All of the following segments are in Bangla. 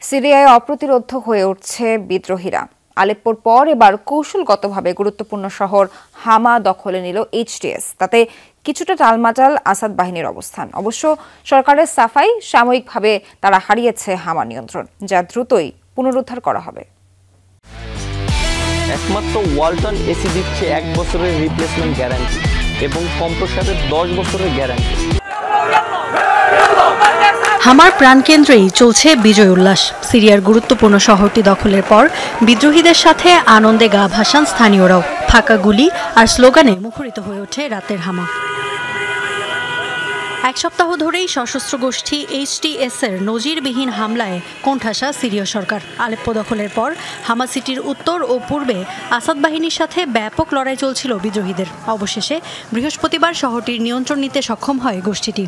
সিরিয়ায় অপ্রতিরোধ্য হয়ে উঠছে বিদ্রোহীরা। আলেপ্পোর পর এবার কৌশলগতভাবে গুরুত্বপূর্ণ শহর হামা দখলে নিল এইচটিএস। তাতে কিছুটা টালমাটাল আসাদ বাহিনীর অবস্থান। অবশ্য সরকারের সাফাই, সাময়িকভাবে তারা হারিয়েছে হামা নিয়ন্ত্রণ, যা দ্রুতই পুনরুদ্ধার করা হবে। একমাত্র ওয়ালটন এসি দিচ্ছে 1 বছরের রিপ্লেসমেন্ট গ্যারান্টি এবং কম্প্রেসরের 10 বছরের গ্যারান্টি। হামার প্রাণকেন্দ্রেই চলছে বিজয় উল্লাস। সিরিয়ার গুরুত্বপূর্ণ শহরটি দখলের পর বিদ্রোহীদের সাথে আনন্দে গা ভাসান স্থানীয়রাও। ফাঁকা গুলি আর স্লোগানে মুখরিত হয়ে ওঠে রাতের হামা। এক সপ্তাহ ধরেই সশস্ত্র গোষ্ঠী এইচটিএস এর নজিরবিহীন হামলায় কোণঠাসা সিরীয় সরকার। আলেপ্পো দখলের পর হামা সিটির উত্তর ও পূর্বে আসাদ বাহিনীর সাথে ব্যাপক লড়াই চলছিল বিদ্রোহীদের। অবশেষে বৃহস্পতিবার শহরটির নিয়ন্ত্রণ নিতে সক্ষম হয় গোষ্ঠীটি।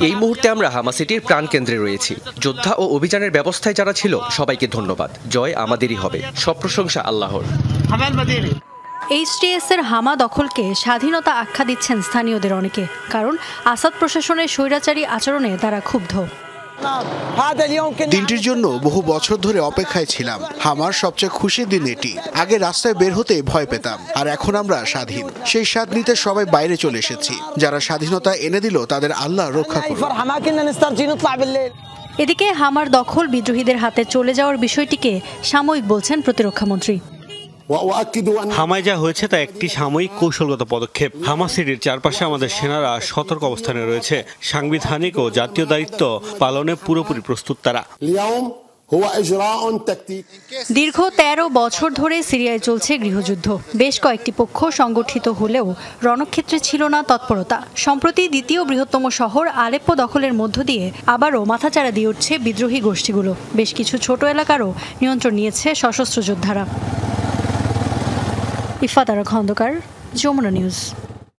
এই মুহূর্তে আমরা হামা সিটির প্রাণকেন্দ্রে রয়েছি। যোদ্ধা ও অভিযানের ব্যবস্থায় যারা ছিল সবাইকে ধন্যবাদ। জয় আমাদেরই হবে, সব প্রশংসা আল্লাহর। এইচটিএস এর হামা দখলকে স্বাধীনতা আখ্যা দিচ্ছেন স্থানীয়দের অনেকে, কারণ আসাদ প্রশাসনের স্বৈরাচারী আচরণে তারা ক্ষুব্ধ। দিনটির জন্য বহু বছর ধরে অপেক্ষায় ছিলাম। আমার সবচেয়ে খুশির দিন এটি। আগে রাস্তায় বের হতে ভয় পেতাম, আর এখন আমরা স্বাধীন। সেই স্বাদ নিতে সবাই বাইরে চলে এসেছি। যারা স্বাধীনতা এনে দিল তাদের আল্লাহ রক্ষা করুন। এদিকে হামার দখল বিদ্রোহীদের হাতে চলে যাওয়ার বিষয়টিকে সাময়িক বলছেন প্রতিরক্ষামন্ত্রী। হামায় যা হয়েছে তা একটি সাময়িক কৌশলগত পদক্ষেপ। হামা সিটির চারপাশে আমাদের সেনারা সতর্ক অবস্থানে রয়েছে। সাংবিধানিক ও জাতীয় দায়িত্ব পালনে পুরোপুরি প্রস্তুত তারা। দীর্ঘ 13 বছর ধরে সিরিয়ায় চলছে গৃহযুদ্ধ। বেশ কয়েকটি পক্ষ সংগঠিত হলেও রণক্ষেত্রে ছিল না তৎপরতা। সম্প্রতি দ্বিতীয় বৃহত্তম শহর আলেপ্পো দখলের মধ্য দিয়ে আবারও মাথাচাড়া দিয়ে উঠছে বিদ্রোহী গোষ্ঠীগুলো। বেশ কিছু ছোট এলাকারও নিয়ন্ত্রণ নিয়েছে সশস্ত্র যোদ্ধারা। ইফাত আরা খন্দকার, যমুনা নিউজ।